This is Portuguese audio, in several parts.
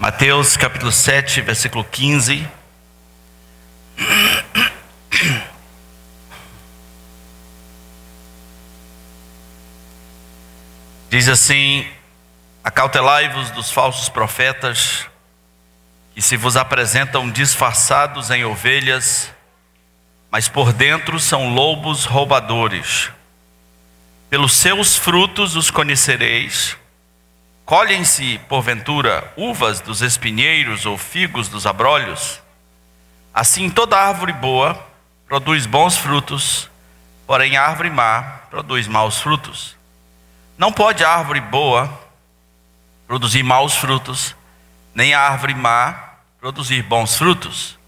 Mateus capítulo 7, versículo 15. Diz assim: acautelai-vos dos falsos profetas, que se vos apresentam disfarçados em ovelhas, mas por dentro são lobos roubadores. Pelos seus frutos os conhecereis. Colhem-se, porventura, uvas dos espinheiros ou figos dos abrolhos? Assim toda árvore boa produz bons frutos, porém a árvore má produz maus frutos. Não pode a árvore boa produzir maus frutos, nem a árvore má produzir bons frutos.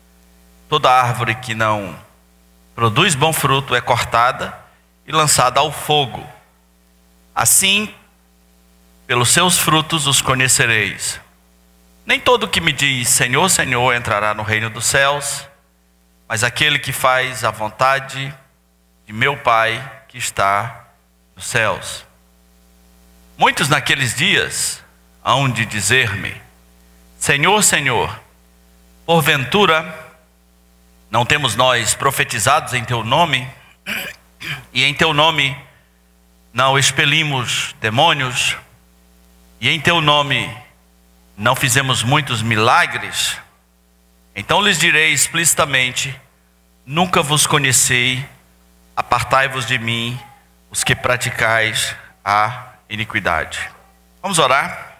Toda árvore que não produz bom fruto é cortada e lançada ao fogo. Assim, pelos seus frutos os conhecereis. Nem todo que me diz Senhor, Senhor entrará no reino dos céus, mas aquele que faz a vontade de meu Pai que está nos céus. Muitos naqueles dias hão de dizer-me: Senhor, Senhor, porventura não temos nós profetizados em teu nome, e em teu nome não expelimos demônios, e em teu nome não fizemos muitos milagres? Então lhes direi explicitamente: nunca vos conheci, apartai-vos de mim, os que praticais a iniquidade. Vamos orar.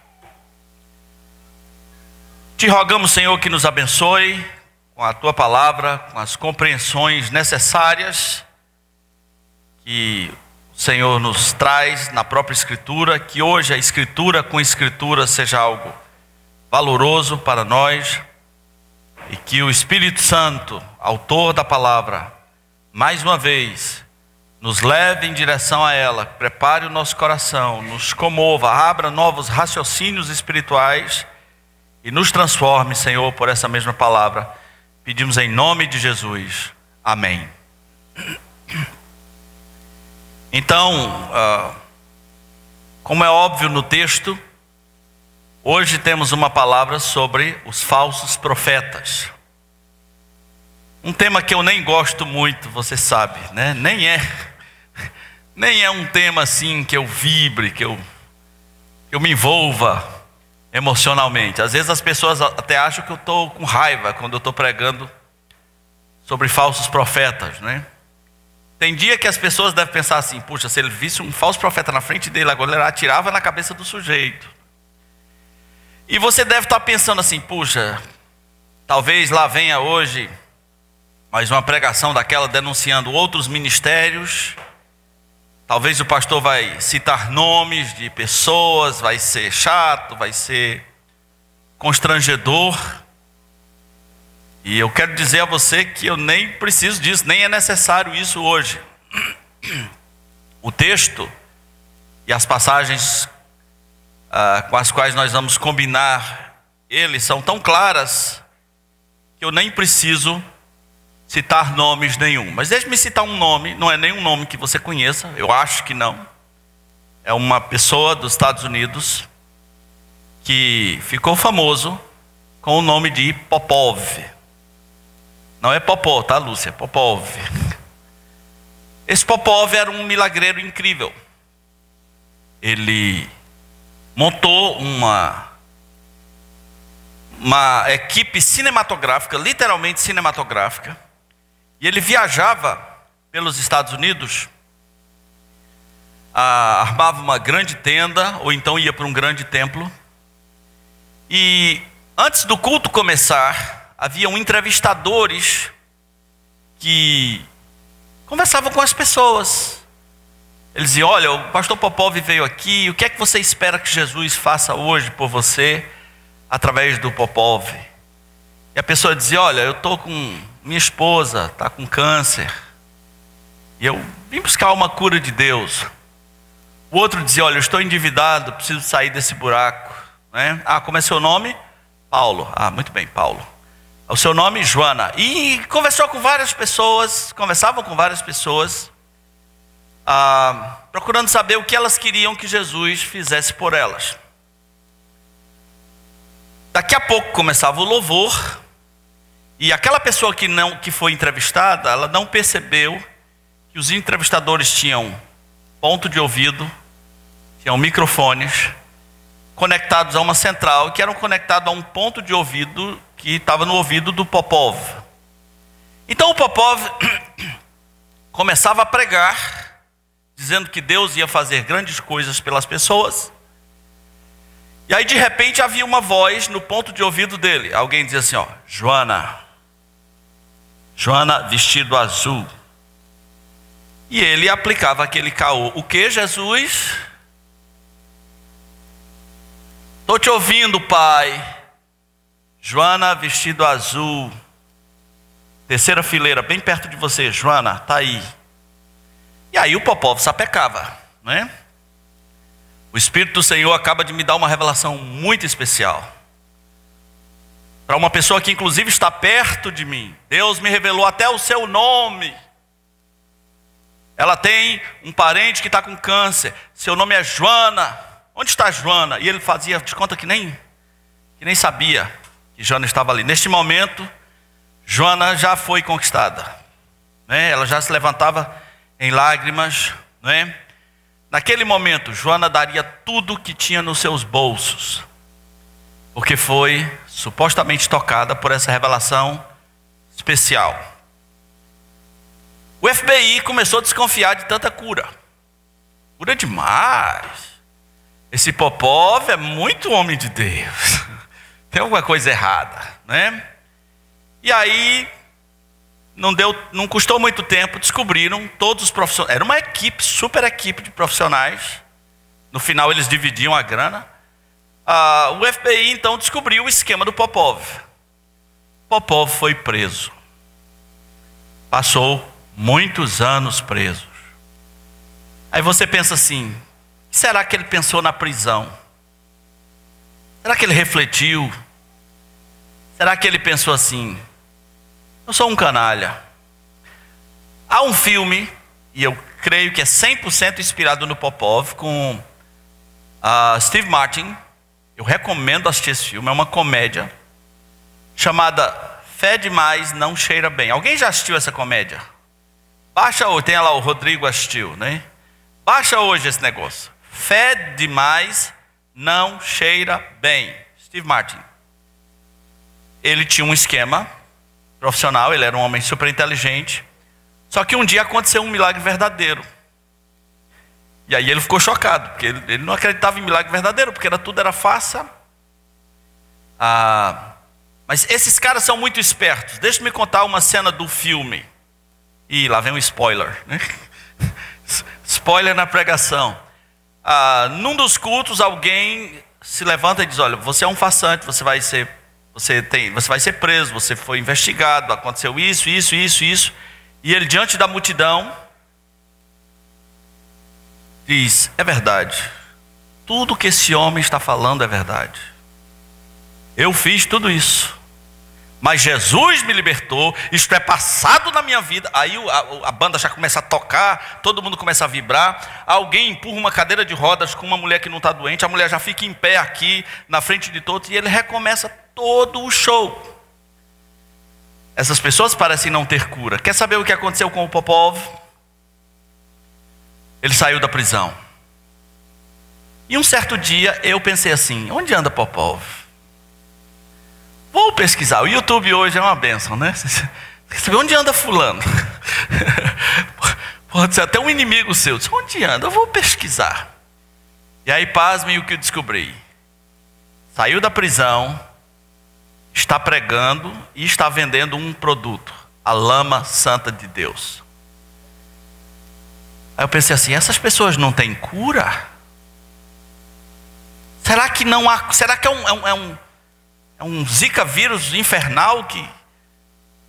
Te rogamos, Senhor, que nos abençoe com a tua palavra, com as compreensões necessárias que o Senhor nos traz na própria Escritura, que hoje a Escritura com Escritura seja algo valoroso para nós, e que o Espírito Santo, autor da palavra, mais uma vez, nos leve em direção a ela, prepare o nosso coração, nos comova, abra novos raciocínios espirituais e nos transforme, Senhor, por essa mesma palavra. Pedimos em nome de Jesus. Amém. Então, como é óbvio no texto, hoje temos uma palavra sobre os falsos profetas. Um tema que eu nem gosto muito, você sabe, né? Nem é um tema assim que eu vibre, que eu me envolva emocionalmente. Às vezes as pessoas até acham que eu estou com raiva quando eu estou pregando sobre falsos profetas, né? Tem dia que as pessoas devem pensar assim: puxa, se ele visse um falso profeta na frente dele, agora ele atirava na cabeça do sujeito. E você deve estar pensando assim: puxa, talvez lá venha hoje mais uma pregação daquela denunciando outros ministérios. Talvez o pastor vai citar nomes de pessoas, vai ser chato, vai ser constrangedor. E eu quero dizer a você que eu nem preciso disso, nem é necessário isso hoje. O texto e as passagens com as quais nós vamos combinar, eles são tão claras que eu nem preciso citar nomes nenhum. Mas deixe-me citar um nome, não é nenhum nome que você conheça, eu acho que não. É uma pessoa dos Estados Unidos que ficou famoso com o nome de Popov. Não é Popó, tá, Lúcia? Popov. Esse Popov era um milagreiro incrível. Ele montou uma equipe cinematográfica, literalmente cinematográfica, e ele viajava pelos Estados Unidos, armava uma grande tenda, ou então ia para um grande templo, e antes do culto começar, haviam entrevistadores que conversavam com as pessoas. Eles diziam: olha, o pastor Popov veio aqui, o que é que você espera que Jesus faça hoje por você, através do Popov? E a pessoa dizia: olha, eu estou com minha esposa, está com câncer, e eu vim buscar uma cura de Deus. O outro dizia: olha, eu estou endividado, preciso sair desse buraco, né? Ah, como é seu nome? Paulo. Ah, muito bem, Paulo. O seu nome? Joana. E conversava com várias pessoas, procurando saber o que elas queriam que Jesus fizesse por elas. Daqui a pouco começava o louvor, e aquela pessoa que foi entrevistada, ela não percebeu que os entrevistadores tinham ponto de ouvido, tinham microfones conectados a uma central, que eram conectados a um ponto de ouvido que estava no ouvido do Popov. Então o Popov começava a pregar, dizendo que Deus ia fazer grandes coisas pelas pessoas. E aí de repente havia uma voz no ponto de ouvido dele. Alguém dizia assim, ó, Joana vestido azul. E ele aplicava aquele caô. O que, Jesus? Estou te ouvindo, pai. Joana vestido azul. Terceira fileira, bem perto de você. Joana, está aí. E aí o Popov sapecava, né? O Espírito do Senhor acaba de me dar uma revelação muito especial. Para uma pessoa que inclusive está perto de mim. Deus me revelou até o seu nome. Ela tem um parente que está com câncer. Seu nome é Joana. Onde está Joana? E ele fazia de conta que nem sabia que Joana estava ali. Neste momento, Joana já foi conquistada, né? Ela já se levantava em lágrimas, né? Naquele momento, Joana daria tudo que tinha nos seus bolsos, porque foi supostamente tocada por essa revelação especial. O FBI começou a desconfiar de tanta cura. Cura demais. Esse Popov é muito homem de Deus. Tem alguma coisa errada, né? E aí, não custou muito tempo, descobriram todos os profissionais. Era uma equipe, super equipe de profissionais. No final eles dividiam a grana. O FBI então descobriu o esquema do Popov. Popov foi preso. Passou muitos anos preso. Aí você pensa assim, o que será que ele pensou na prisão? Será que ele refletiu? Será que ele pensou assim, eu sou um canalha? Há um filme, e eu creio que é 100% inspirado no Popov, com Steve Martin. Eu recomendo assistir esse filme, é uma comédia, chamada Fé Demais Não Cheira Bem. Alguém já assistiu essa comédia? Baixa hoje, tem lá o Rodrigo assistiu, né? Baixa hoje esse negócio. Fé demais não cheira bem. Steve Martin. Ele tinha um esquema profissional, ele era um homem super inteligente. Só que um dia aconteceu um milagre verdadeiro. E aí ele ficou chocado, porque ele não acreditava em milagre verdadeiro, porque tudo era farsa. Mas esses caras são muito espertos. Deixa eu me contar uma cena do filme. Ih, lá vem um spoiler, né? Spoiler na pregação. Num dos cultos, alguém se levanta e diz, olha, você é um farsante, você vai ser preso, você foi investigado, aconteceu isso. E ele, diante da multidão, diz, é verdade. Tudo que esse homem está falando é verdade. Eu fiz tudo isso. Mas Jesus me libertou, isto é passado na minha vida. Aí a banda já começa a tocar, todo mundo começa a vibrar. Alguém empurra uma cadeira de rodas com uma mulher que não está doente. A mulher já fica em pé aqui, na frente de todos. E ele recomeça todo o show. Essas pessoas parecem não ter cura. Quer saber o que aconteceu com o Popov? Ele saiu da prisão. E um certo dia eu pensei assim, onde anda Popov? Vou pesquisar. O YouTube hoje é uma bênção, né? Quer saber onde anda fulano? Pode ser até um inimigo seu. Onde anda? Eu vou pesquisar. E aí, pasmem o que eu descobri. Saiu da prisão, está pregando e está vendendo um produto. A lama santa de Deus. Aí eu pensei assim, essas pessoas não têm cura? Será que não há... Será que é um Zika vírus infernal,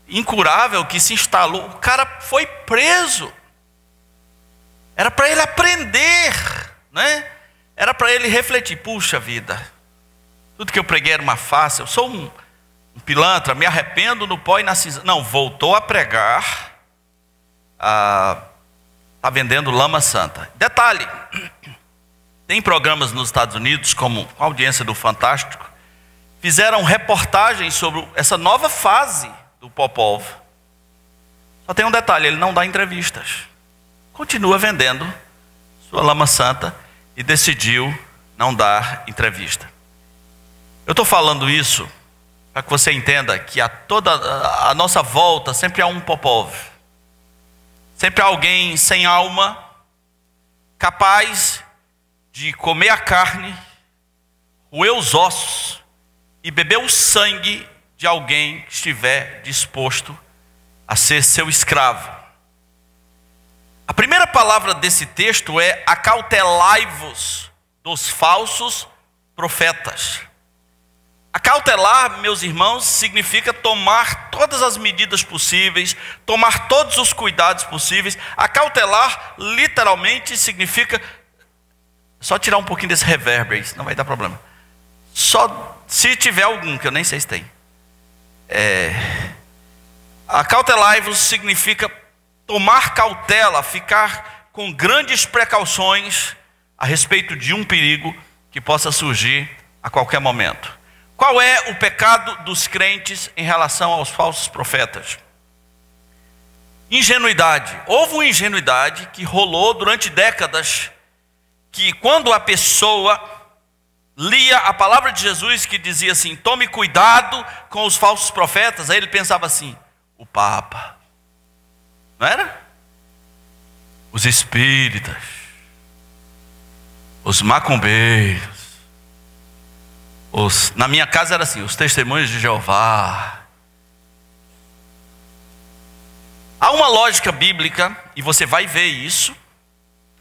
incurável, que se instalou? O cara foi preso. Era para ele aprender, né? Era para ele refletir. Puxa vida, tudo que eu preguei era uma farsa. Eu sou um pilantra, me arrependo no pó e na cinza. Não, voltou a pregar. Está vendendo lama santa. Detalhe, tem programas nos Estados Unidos, como a audiência do Fantástico, fizeram reportagens sobre essa nova fase do Popov. Só tem um detalhe, ele não dá entrevistas. Continua vendendo sua lama santa e decidiu não dar entrevista. Eu estou falando isso para que você entenda que a toda a nossa volta sempre há um Popov. Sempre há alguém sem alma, capaz de comer a carne, roer os ossos e beber o sangue de alguém que estiver disposto a ser seu escravo. A primeira palavra desse texto é: acautelai-vos dos falsos profetas. Acautelar, meus irmãos, significa tomar todas as medidas possíveis, tomar todos os cuidados possíveis. Acautelar, literalmente, significa... Só tirar um pouquinho desse reverb aí, não vai dar problema. Só se tiver algum, que eu nem sei se tem. Acautelai-vos significa tomar cautela, ficar com grandes precauções a respeito de um perigo que possa surgir a qualquer momento. Qual é o pecado dos crentes em relação aos falsos profetas? Ingenuidade. Houve uma ingenuidade que rolou durante décadas, que quando a pessoa lia a palavra de Jesus que dizia assim: tome cuidado com os falsos profetas, aí ele pensava assim: o Papa, não era? Os espíritas, os macumbeiros, na minha casa era assim, os testemunhos de Jeová. Há uma lógica bíblica, e você vai ver isso.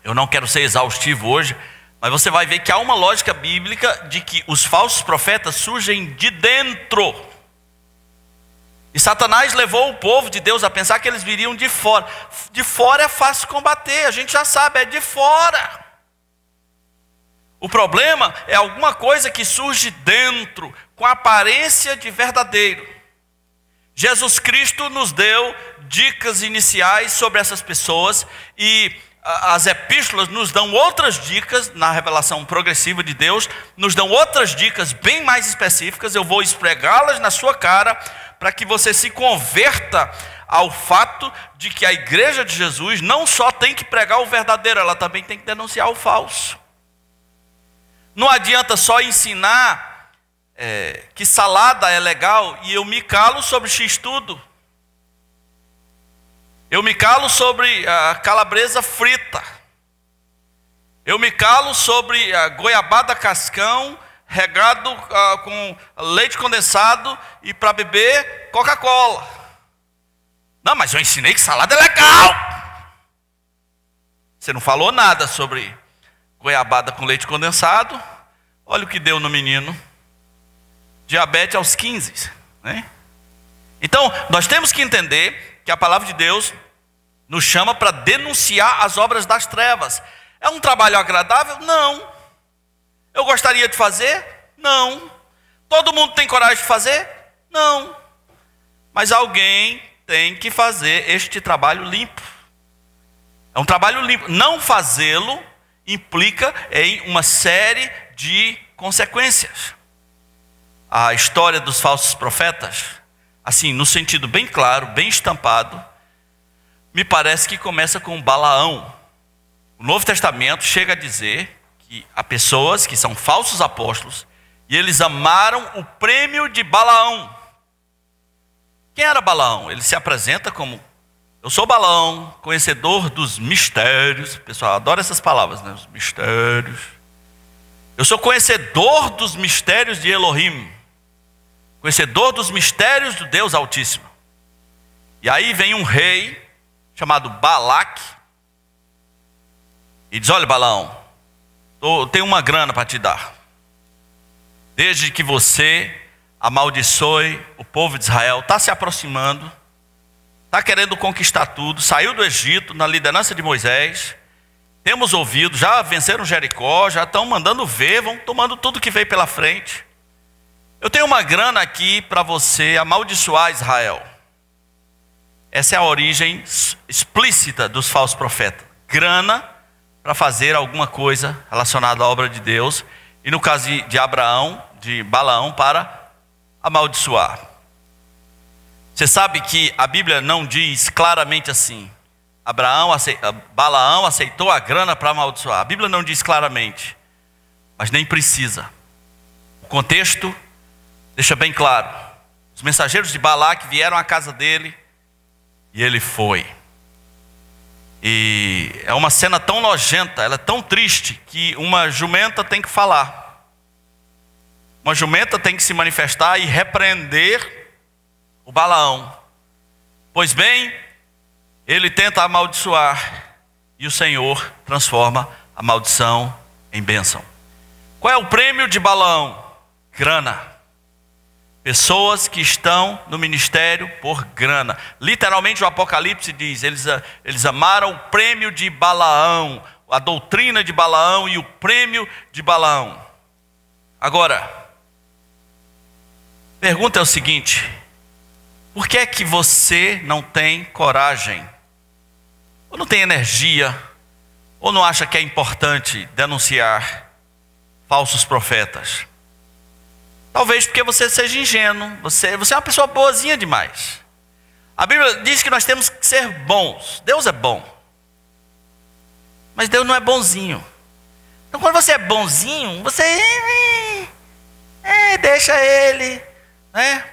Eu não quero ser exaustivo hoje, mas você vai ver que há uma lógica bíblica de que os falsos profetas surgem de dentro. E Satanás levou o povo de Deus a pensar que eles viriam de fora. De fora é fácil combater, a gente já sabe, é de fora. O problema é alguma coisa que surge dentro, com aparência de verdadeiro. Jesus Cristo nos deu dicas iniciais sobre essas pessoas, e as epístolas nos dão outras dicas, na revelação progressiva de Deus, nos dão outras dicas bem mais específicas. Eu vou esfregá-las na sua cara, para que você se converta ao fato de que a igreja de Jesus não só tem que pregar o verdadeiro, ela também tem que denunciar o falso. Não adianta só ensinar que salada é legal e eu me calo sobre x-tudo. Eu me calo sobre a calabresa frita. Eu me calo sobre a goiabada cascão regado com leite condensado e para beber Coca-Cola. Não, mas eu ensinei que salada é legal. Você não falou nada sobre goiabada com leite condensado. Olha o que deu no menino. Diabetes aos 15, né? Então, nós temos que entender que a palavra de Deus nos chama para denunciar as obras das trevas. É um trabalho agradável? Não. Eu gostaria de fazer? Não. Todo mundo tem coragem de fazer? Não. Mas alguém tem que fazer este trabalho limpo. É um trabalho limpo. Não fazê-lo implica em uma série de consequências. A história dos falsos profetas, assim, no sentido bem claro, bem estampado, me parece que começa com Balaão. O Novo Testamento chega a dizer que há pessoas que são falsos apóstolos e eles amaram o prêmio de Balaão. Quem era Balaão? Ele se apresenta como: eu sou Balaão, conhecedor dos mistérios. O pessoal adora essas palavras, né? Os mistérios. Eu sou conhecedor dos mistérios de Elohim, conhecedor dos mistérios do Deus Altíssimo. E aí vem um rei chamado Balaque e diz: olha, Balaão, eu tenho uma grana para te dar. Desde que você amaldiçoe o povo de Israel, está se aproximando, está querendo conquistar tudo, saiu do Egito na liderança de Moisés. Temos ouvido, já venceram Jericó, já estão mandando ver, vão tomando tudo que veio pela frente. Eu tenho uma grana aqui para você amaldiçoar Israel. Essa é a origem explícita dos falsos profetas. Grana para fazer alguma coisa relacionada à obra de Deus. E no caso de Abraão, de Balaão, para amaldiçoar. Você sabe que a Bíblia não diz claramente assim: Balaão aceitou a grana para amaldiçoar. A Bíblia não diz claramente, mas nem precisa. O contexto deixa bem claro. Os mensageiros de Balaque vieram à casa dele e ele foi. E é uma cena tão nojenta, ela é tão triste, que uma jumenta tem que falar. Uma jumenta tem que se manifestar e repreender o Balaão. Pois bem, ele tenta amaldiçoar e o Senhor transforma a maldição em bênção. Qual é o prêmio de Balaão? Grana. Pessoas que estão no ministério por grana. Literalmente o Apocalipse diz, eles amaram o prêmio de Balaão, a doutrina de Balaão e o prêmio de Balaão. Agora, pergunta é o seguinte: por que é que você não tem coragem, ou não tem energia, ou não acha que é importante denunciar falsos profetas? Talvez porque você seja ingênuo, você é uma pessoa boazinha demais. A Bíblia diz que nós temos que ser bons. Deus é bom, mas Deus não é bonzinho. Então quando você é bonzinho, você deixa ele, né?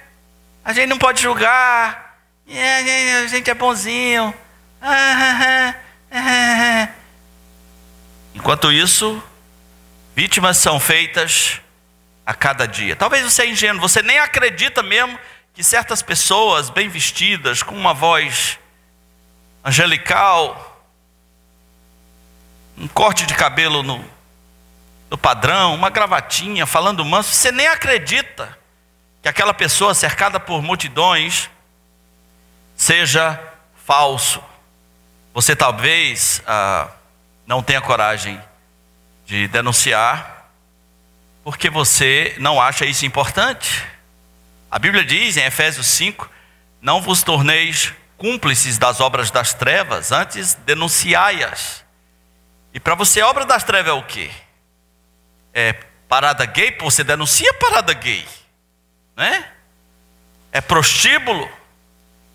A gente não pode julgar, a gente é bonzinho. Enquanto isso, vítimas são feitas a cada dia. Talvez você é ingênuo, você nem acredita mesmo que certas pessoas bem vestidas, com uma voz angelical, um corte de cabelo no padrão, uma gravatinha, falando manso, você nem acredita que aquela pessoa cercada por multidões seja falso. Você talvez não tenha coragem de denunciar, porque você não acha isso importante. A Bíblia diz em Efésios 5, não vos torneis cúmplices das obras das trevas, antes denunciai-as. E para você, a obra das trevas é o quê? É parada gay? Você denuncia parada gay, né? É prostíbulo?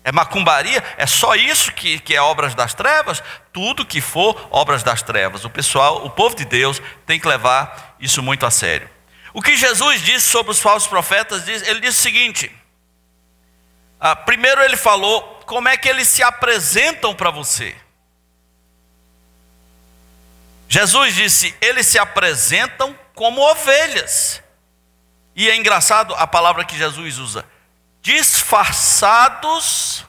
É macumbaria? É só isso que é obras das trevas? Tudo que for obras das trevas. O povo de Deus tem que levar isso muito a sério. O que Jesus disse sobre os falsos profetas, ele disse o seguinte: primeiro ele falou como é que eles se apresentam para você. Jesus disse, eles se apresentam como ovelhas. E é engraçado a palavra que Jesus usa: disfarçados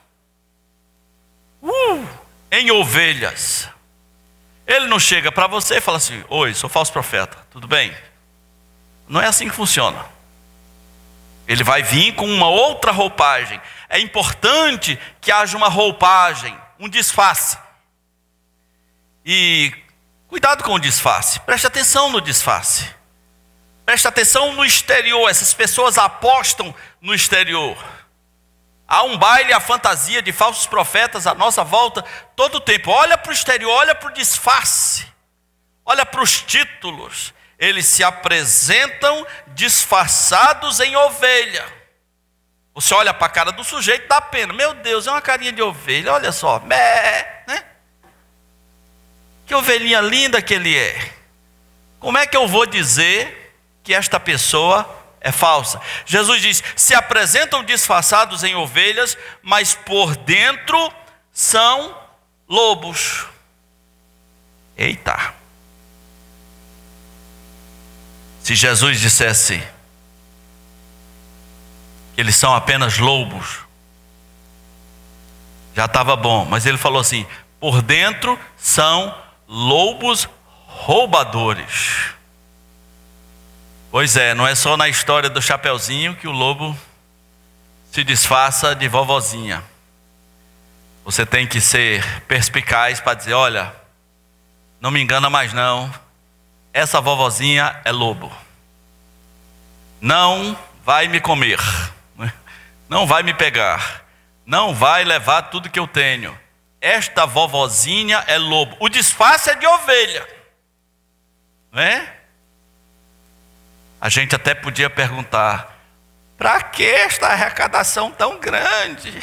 em ovelhas. Ele não chega para você e fala assim: oi, sou falso profeta, tudo bem? Não é assim que funciona. Ele vai vir com uma outra roupagem. É importante que haja uma roupagem, um disfarce. E cuidado com o disfarce. Preste atenção no disfarce. Preste atenção no exterior. Essas pessoas apostam no exterior. Há um baile, a fantasia de falsos profetas à nossa volta todo o tempo. Olha para o exterior, olha para o disfarce. Olha para os títulos. Eles se apresentam disfarçados em ovelha. Você olha para a cara do sujeito, dá pena. Meu Deus, é uma carinha de ovelha, olha só. Né? Que ovelhinha linda que ele é. Como é que eu vou dizer que esta pessoa é falsa? Jesus diz, se apresentam disfarçados em ovelhas, mas por dentro são lobos. Eita! Se Jesus dissesse que eles são apenas lobos, já estava bom. Mas ele falou assim, por dentro são lobos roubadores. Pois é, não é só na história do Chapeuzinho que o lobo se disfarça de vovozinha. Você tem que ser perspicaz para dizer, olha, não me engana mais não, essa vovozinha é lobo. Não vai me comer, não vai me pegar, não vai levar tudo que eu tenho. Esta vovozinha é lobo. O disfarce é de ovelha, né? A gente até podia perguntar, Para que esta arrecadação tão grande?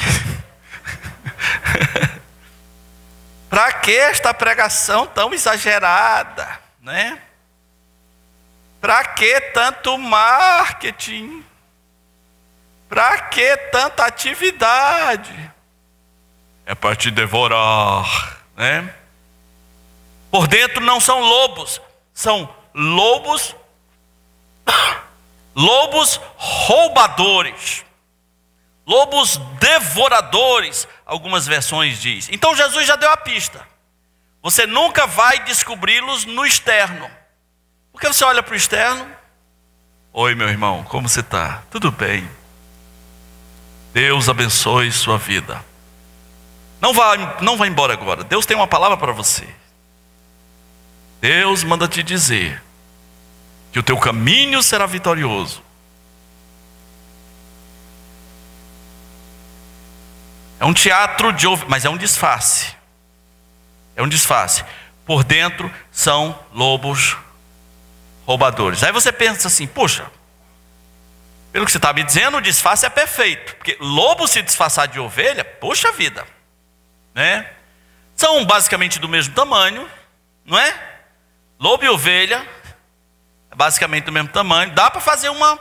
Para que esta pregação tão exagerada, né? Para que tanto marketing? Para que tanta atividade? É para te devorar, né? Por dentro não são lobos, são lobos roubadores, lobos devoradores, algumas versões diz. Então Jesus já deu a pista. Você nunca vai descobri-los no externo. Porque você olha para o externo. Oi, meu irmão, como você está? Tudo bem. Deus abençoe sua vida. Não vá embora agora. Deus tem uma palavra para você. Deus manda te dizer que o teu caminho será vitorioso. É um teatro de ovelhas, mas é um disfarce. É um disfarce. Por dentro são lobos roubadores. Aí você pensa assim, puxa, pelo que você está me dizendo, o disfarce é perfeito. Porque lobo se disfarçar de ovelha, poxa vida, né? São basicamente do mesmo tamanho, não é? Lobo e ovelha, é basicamente do mesmo tamanho. Dá para fazer uma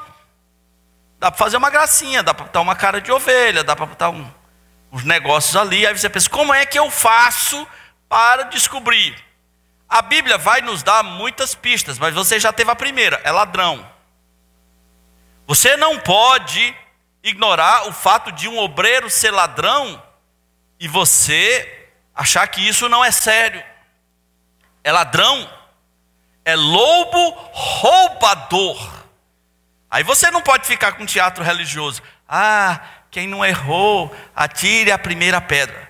gracinha, dá para botar uma cara de ovelha, dá para botar uns negócios ali. Aí você pensa, como é que eu faço para descobrir? A Bíblia vai nos dar muitas pistas, mas você já teve a primeira, é ladrão. Você não pode ignorar o fato de um obreiro ser ladrão e você achar que isso não é sério. É ladrão, é lobo roubador. Aí você não pode ficar com teatro religioso. Ah, quem não errou, atire a primeira pedra.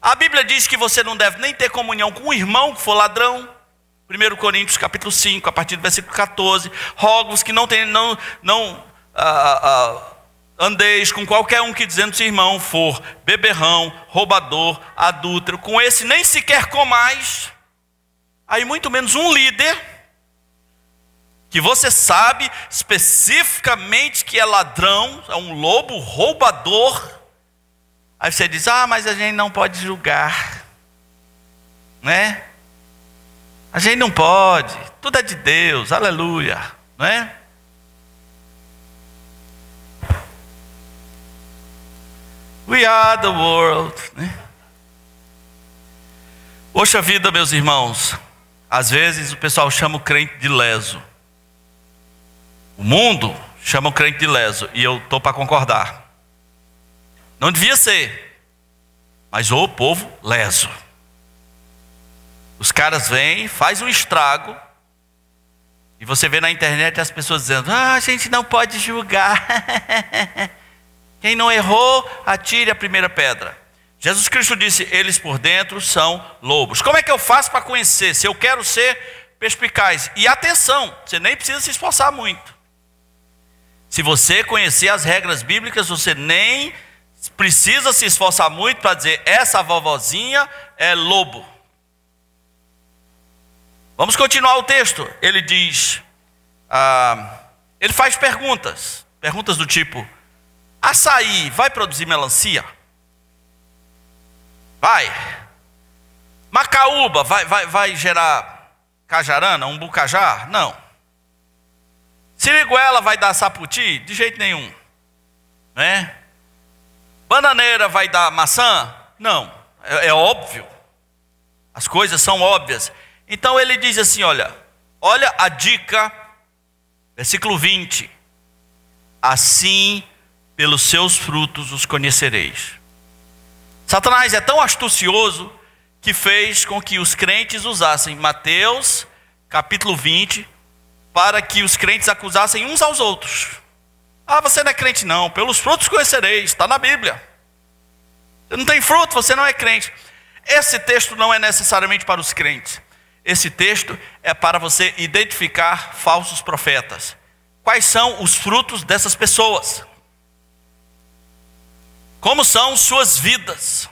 A Bíblia diz que você não deve nem ter comunhão com o irmão que for ladrão. 1 Coríntios capítulo 5, a partir do versículo 14. Rogo-vos que não andeis com qualquer um que dizendo se irmão for beberrão, roubador, adúltero. Com esse nem sequer comais. Aí muito menos um líder, que você sabe especificamente que é ladrão, é um lobo roubador. Aí você diz, mas a gente não pode julgar, né? A gente não pode, tudo é de Deus, aleluia, não é? We are the world, né? Poxa vida, meus irmãos, às vezes o pessoal chama o crente de leso. O mundo chama o crente de leso, e eu estou para concordar. Não devia ser, mas o povo leso. Os caras vêm, faz um estrago, e você vê na internet as pessoas dizendo, a gente não pode julgar. Quem não errou, atire a primeira pedra. Jesus Cristo disse, eles por dentro são lobos. Como é que eu faço para conhecer? Se eu quero ser perspicaz. E atenção, você nem precisa se esforçar muito. Se você conhecer as regras bíblicas, você nem precisa se esforçar muito para dizer, essa vovozinha é lobo. Vamos continuar o texto. Ele diz, ele faz perguntas do tipo, açaí vai produzir melancia? Vai. Macaúba vai gerar cajarana, umbucajá? Não. Siriguela vai dar saputi? De jeito nenhum, né? Bananeira vai dar maçã? Não, é óbvio. As coisas são óbvias. Então ele diz assim, olha a dica, versículo 20. Assim, pelos seus frutos os conhecereis. Satanás é tão astucioso que fez com que os crentes usassem Mateus, capítulo 20, para que os crentes acusassem uns aos outros. Você não é crente não, pelos frutos conhecereis, está na Bíblia. Você não tem fruto, você não é crente. Esse texto não é necessariamente para os crentes. Esse texto é para você identificar falsos profetas. Quais são os frutos dessas pessoas? Como são suas vidas?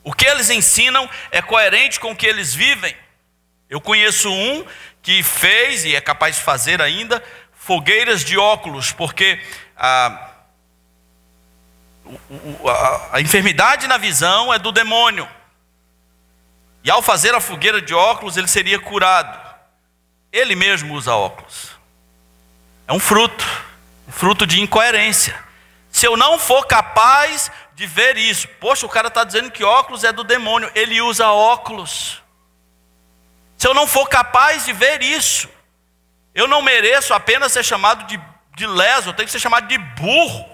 O que eles ensinam é coerente com o que eles vivem? Eu conheço um que fez, e é capaz de fazer ainda, fogueiras de óculos, porque a enfermidade na visão é do demônio. E ao fazer a fogueira de óculos, ele seria curado. Ele mesmo usa óculos. É um fruto de incoerência. Se eu não for capaz de ver isso, poxa, o cara está dizendo que óculos é do demônio, ele usa óculos. Se eu não for capaz de ver isso, eu não mereço apenas ser chamado de leso, eu tenho que ser chamado de burro.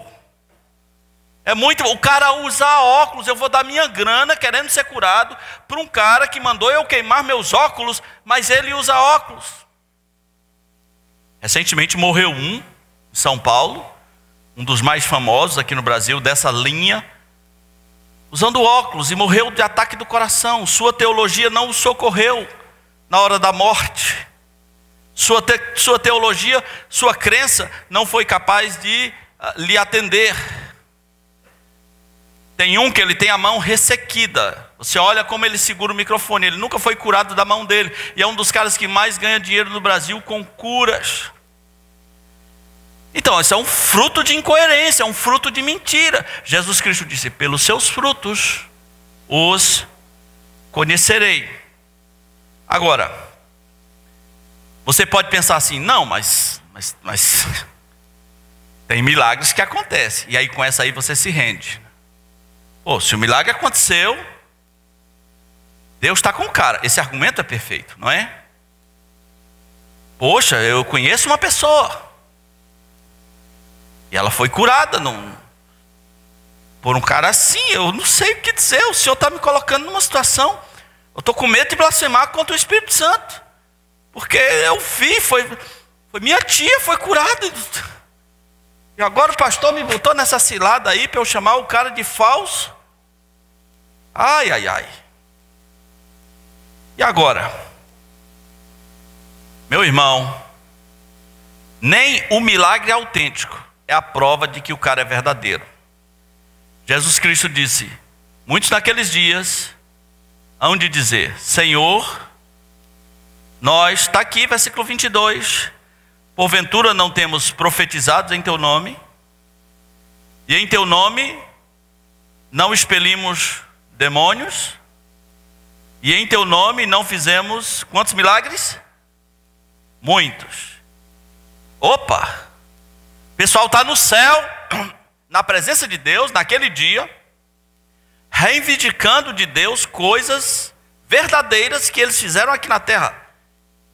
O cara usa óculos, eu vou dar minha grana querendo ser curado para um cara que mandou eu queimar meus óculos, mas ele usa óculos. Recentemente morreu em São Paulo, um dos mais famosos aqui no Brasil, dessa linha, usando óculos, e morreu de ataque do coração. Sua teologia não o socorreu na hora da morte. Sua teologia, sua crença não foi capaz de lhe atender. Tem um que ele tem a mão ressequida. Você olha como ele segura o microfone. Ele nunca foi curado da mão dele. E é um dos caras que mais ganha dinheiro no Brasil com curas. Então, isso é um fruto de incoerência, é um fruto de mentira. Jesus Cristo disse: pelos seus frutos os conhecerei. Agora, você pode pensar assim: não, mas tem milagres que acontecem. E aí com essa aí você se rende. Pô, se o milagre aconteceu, Deus está com o cara. Esse argumento é perfeito, não é? Poxa, eu conheço uma pessoa e ela foi curada por um cara assim. Eu não sei o que dizer. O Senhor está me colocando numa situação. Eu estou com medo de blasfemar contra o Espírito Santo, porque eu vi, foi minha tia, foi curada. E agora o pastor me botou nessa cilada aí para eu chamar o cara de falso. Ai, ai, ai. E agora? Meu irmão, nem o milagre autêntico é a prova de que o cara é verdadeiro. Jesus Cristo disse: muitos naqueles dias hão de dizer: Senhor, nós, está aqui, versículo 22, porventura não temos profetizado em teu nome, e em teu nome não expelimos demônios, e em teu nome não fizemos quantos milagres? Muitos. Opa! O pessoal está no céu, na presença de Deus, naquele dia, reivindicando de Deus coisas verdadeiras que eles fizeram aqui na terra.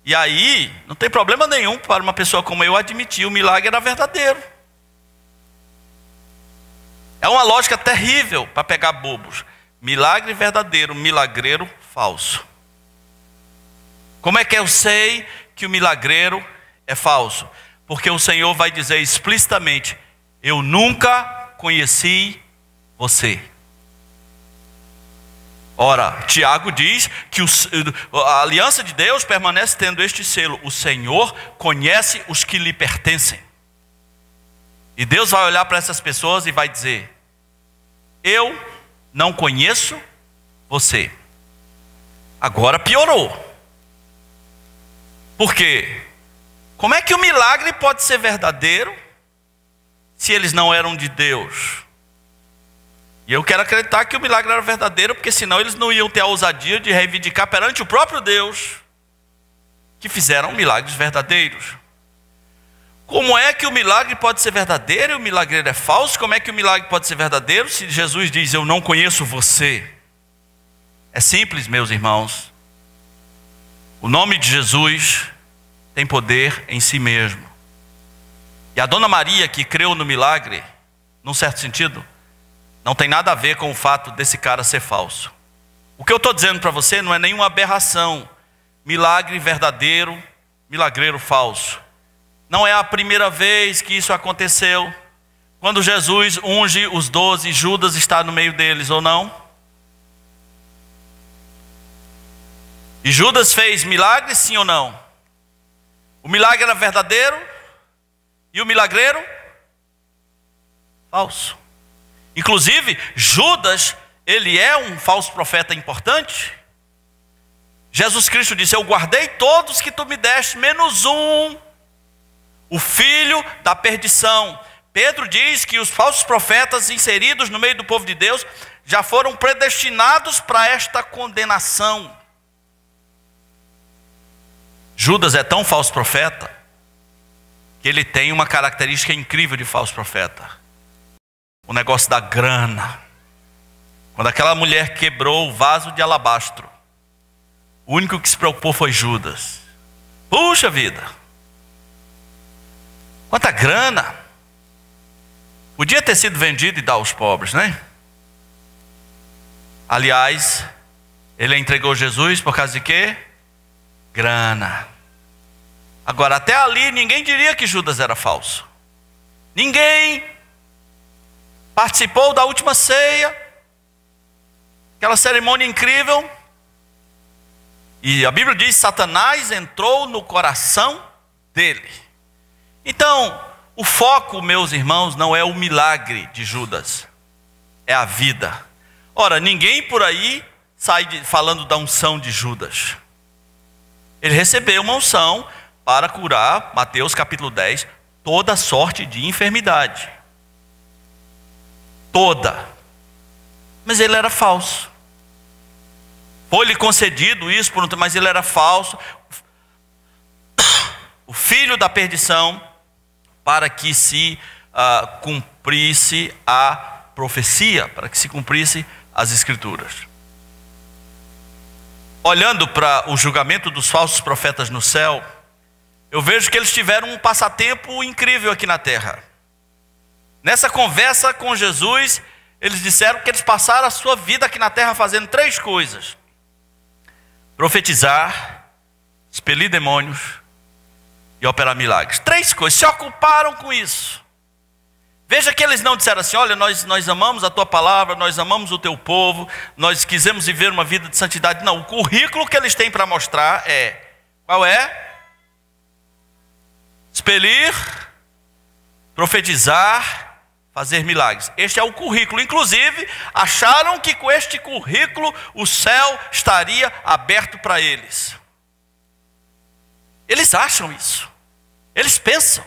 E aí, não tem problema nenhum para uma pessoa como eu admitir: o milagre era verdadeiro. É uma lógica terrível para pegar bobos. Milagre verdadeiro, milagreiro falso. Como é que eu sei que o milagreiro é falso? Porque o Senhor vai dizer explicitamente: eu nunca conheci você. Ora, Tiago diz que a aliança de Deus permanece tendo este selo: o Senhor conhece os que lhe pertencem. E Deus vai olhar para essas pessoas e vai dizer: eu não conheço você. Agora piorou. Por quê? Como é que o milagre pode ser verdadeiro se eles não eram de Deus? E eu quero acreditar que o milagre era verdadeiro, porque senão eles não iam ter a ousadia de reivindicar perante o próprio Deus que fizeram milagres verdadeiros. Como é que o milagre pode ser verdadeiro e o milagreiro é falso? Como é que o milagre pode ser verdadeiro se Jesus diz: eu não conheço você? É simples, meus irmãos. O nome de Jesus tem poder em si mesmo. E a Dona Maria, que creu no milagre, num certo sentido, não tem nada a ver com o fato desse cara ser falso. O que eu estou dizendo para você não é nenhuma aberração. Milagre verdadeiro, milagreiro falso. Não é a primeira vez que isso aconteceu. Quando Jesus unge os 12, Judas está no meio deles, ou não? E Judas fez milagres, sim ou não? O milagre era verdadeiro e o milagreiro falso. Inclusive, Judas, ele é um falso profeta importante. Jesus Cristo disse: eu guardei todos que tu me deste, menos um, o filho da perdição. Pedro diz que os falsos profetas inseridos no meio do povo de Deus já foram predestinados para esta condenação. Judas é tão falso profeta que ele tem uma característica incrível de falso profeta: o negócio da grana. Quando aquela mulher quebrou o vaso de alabastro, o único que se preocupou foi Judas. Puxa vida, quanta grana! Podia ter sido vendido e dar aos pobres, né? Aliás, ele entregou Jesus por causa de quê? Grana. Agora, até ali ninguém diria que Judas era falso. Ninguém participou da última ceia, aquela cerimônia incrível. E a Bíblia diz que Satanás entrou no coração dele. Então, o foco, meus irmãos, não é o milagre de Judas, é a vida. Ora, ninguém por aí sai falando da unção de Judas. Ele recebeu uma unção para curar, Mateus capítulo 10, toda sorte de enfermidade. Toda. Mas ele era falso. Foi-lhe concedido isso, mas ele era falso. O filho da perdição, para que se cumprisse a profecia, para que se cumprisse as escrituras. Olhando para o julgamento dos falsos profetas no céu, eu vejo que eles tiveram um passatempo incrível aqui na terra. Nessa conversa com Jesus, eles disseram que eles passaram a sua vida aqui na terra fazendo 3 coisas: profetizar, expelir demônios e operar milagres. 3 coisas, se ocuparam com isso. Veja que eles não disseram assim: olha, nós amamos a tua palavra, nós amamos o teu povo, nós quisemos viver uma vida de santidade. Não, o currículo que eles têm para mostrar é, qual é? Expelir, profetizar, fazer milagres. Este é o currículo. Inclusive, acharam que com este currículo o céu estaria aberto para eles. Eles acham isso. Eles pensam.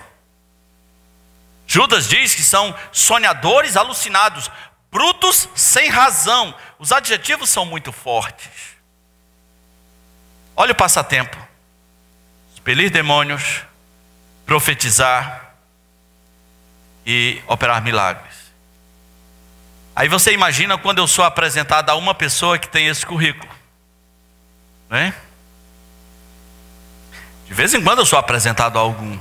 Judas diz que são sonhadores alucinados, brutos sem razão. Os adjetivos são muito fortes. Olha o passatempo: expelir demônios, profetizar e operar milagres. Aí você imagina quando eu sou apresentado a uma pessoa que tem esse currículo, né? De vez em quando eu sou apresentado a algum.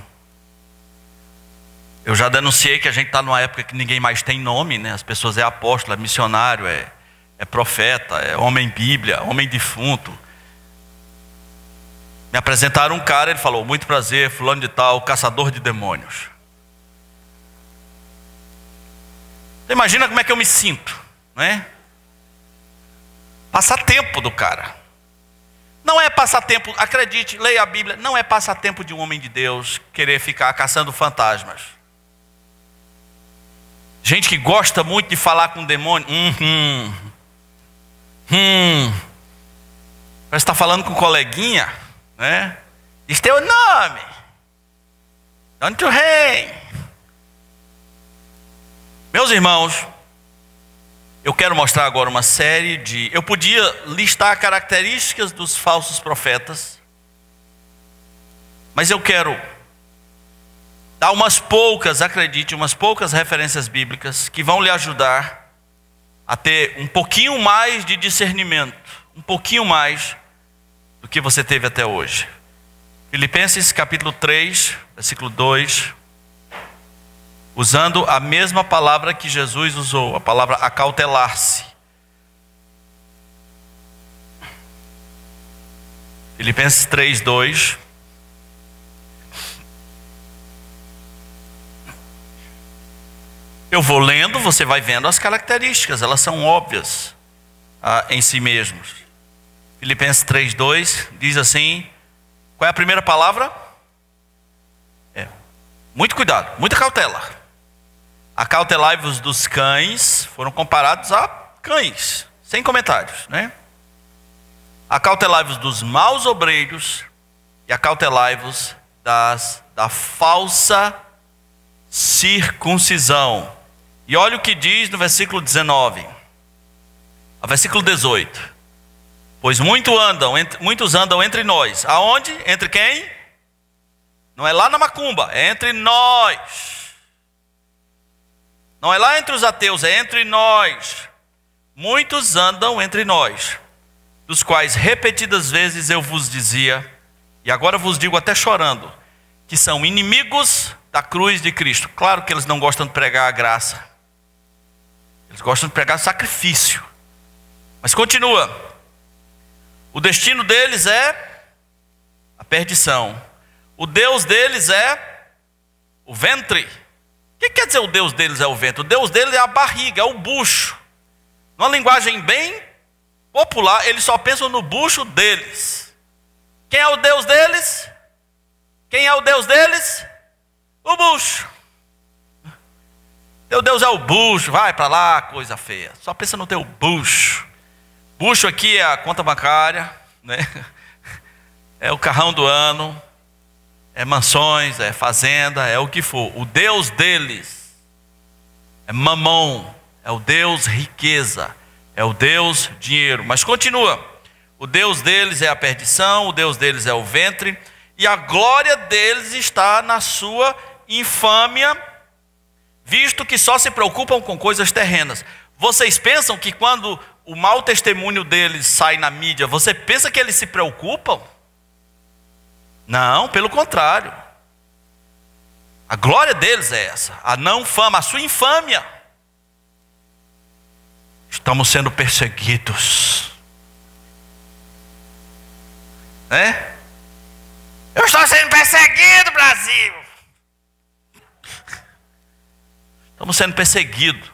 Eu já denunciei que a gente está numa época que ninguém mais tem nome, né? As pessoas é apóstolo, é missionário, é profeta, é homem bíblia, homem defunto. Me apresentaram um cara, ele falou: muito prazer, fulano de tal, caçador de demônios. Você imagina como é que eu me sinto, né? Passatempo do cara. Não é passatempo, acredite, leia a Bíblia, não é passatempo de um homem de Deus querer ficar caçando fantasmas. Gente que gosta muito de falar com o demônio. Parece que está falando com um coleguinha, né? Diz teu nome. Onde tu reina? Meus irmãos, eu quero mostrar agora uma série de... Eu podia listar características dos falsos profetas, mas eu quero dar umas poucas, acredite, umas poucas referências bíblicas que vão lhe ajudar a ter um pouquinho mais de discernimento, um pouquinho mais do que você teve até hoje. Filipenses capítulo 3, versículo 2, usando a mesma palavra que Jesus usou, a palavra acautelar-se. Filipenses 3, 2. Eu vou lendo, você vai vendo as características, elas são óbvias em si mesmos. Filipenses 3, 2 diz assim, qual é a primeira palavra? Muito cuidado, muita cautela. Acautelai-vos dos cães, foram comparados a cães, sem comentários, né? Acautelai-vos dos maus obreiros e acautelai-vos da falsa circuncisão. E olha o que diz no versículo 19, ao versículo 18. Pois muitos andam entre nós. Aonde? Entre quem? Não é lá na macumba, é entre nós. Não é lá entre os ateus, é entre nós. Muitos andam entre nós, dos quais repetidas vezes eu vos dizia, e agora vos digo até chorando, que são inimigos da cruz de Cristo. Claro que eles não gostam de pregar a graça. Eles gostam de pregar sacrifício. Mas continua. O destino deles é a perdição. O Deus deles é o ventre. O que quer dizer o Deus deles é o ventre? O Deus deles é a barriga, é o bucho. Numa linguagem bem popular, eles só pensam no bucho deles. Quem é o Deus deles? Quem é o Deus deles? O bucho. Teu Deus é o bucho, vai para lá, coisa feia. Só pensa no teu bucho. Bucho aqui é a conta bancária, né? É o carrão do ano, é mansões, é fazenda, é o que for. O Deus deles é mamão, é o Deus riqueza, é o Deus dinheiro. Mas continua. O Deus deles é a perdição, o Deus deles é o ventre, e a glória deles está na sua infâmia, visto que só se preocupam com coisas terrenas. Vocês pensam que quando o mau testemunho deles sai na mídia, você pensa que eles se preocupam? Não, pelo contrário. A glória deles é essa, a não fama, a sua infâmia. Estamos sendo perseguidos, né? Eu estou sendo perseguido, Brasil. Estamos sendo perseguidos.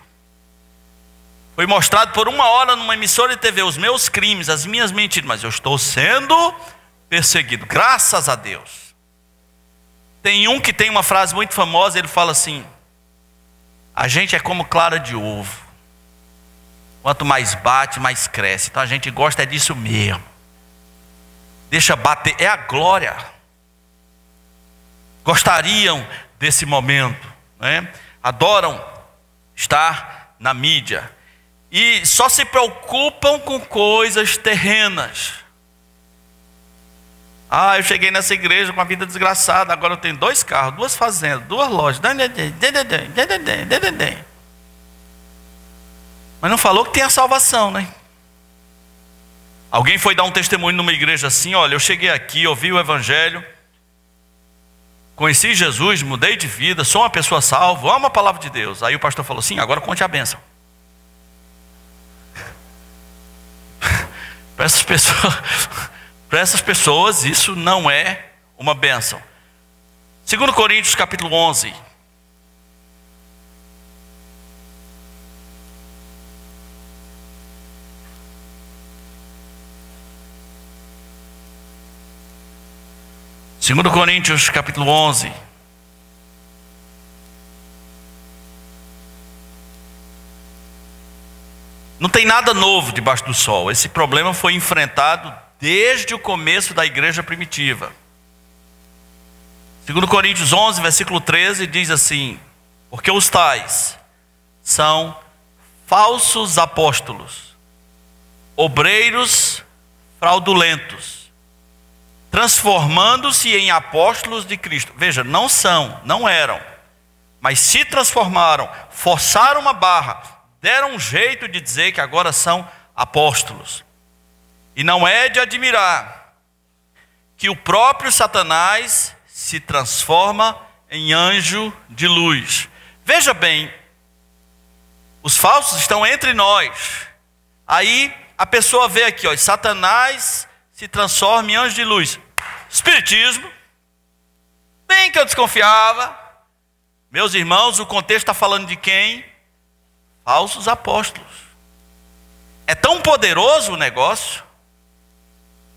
Foi mostrado por 1 hora numa emissora de TV os meus crimes, as minhas mentiras, mas eu estou sendo perseguido, graças a Deus. Tem um que tem uma frase muito famosa, ele fala assim: a gente é como clara de ovo, quanto mais bate, mais cresce. Então a gente gosta disso mesmo, deixa bater, é a glória. Gostariam desse momento, né? Adoram estar na mídia e só se preocupam com coisas terrenas. Ah, eu cheguei nessa igreja com a vida desgraçada, agora eu tenho 2 carros, 2 fazendas, 2 lojas. Mas não falou que tem a salvação, né? Alguém foi dar um testemunho numa igreja assim: olha, eu cheguei aqui, ouvi o evangelho, conheci Jesus, mudei de vida, sou uma pessoa salva, amo a palavra de Deus. Aí o pastor falou: sim, agora conte a bênção. Para essas pessoas isso não é uma bênção. 2 Coríntios capítulo 11. Segundo Coríntios capítulo 11. Não tem nada novo debaixo do sol. Esse problema foi enfrentado desde o começo da igreja primitiva. 2 Coríntios 11, versículo 13, diz assim: porque os tais são falsos apóstolos, obreiros fraudulentos, transformando-se em apóstolos de Cristo. Veja, não eram, mas se transformaram, forçaram uma barra, deram um jeito de dizer que agora são apóstolos. E não é de admirar que o próprio Satanás se transforma em anjo de luz. Veja bem, os falsos estão entre nós. Aí a pessoa vê aqui, ó, Satanás se transforma em anjo de luz. Espiritismo. Bem que eu desconfiava. Meus irmãos, o contexto está falando de quem? Falsos apóstolos. É tão poderoso o negócio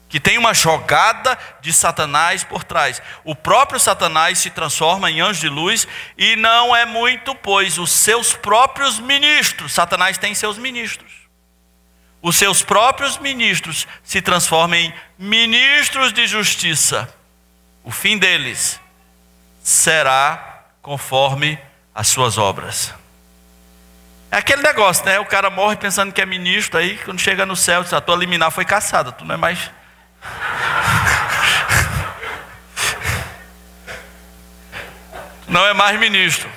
que tem uma jogada de Satanás por trás. O próprio Satanás se transforma em anjo de luz, e não é muito, pois os seus próprios ministros, Satanás tem seus ministros, os seus próprios ministros se transformam em ministros de justiça. O fim deles será conforme as suas obras. É aquele negócio, né? O cara morre pensando que é ministro, aí quando chega no céu, diz, a tua liminar foi cassada, tu não é mais... não é mais ministro.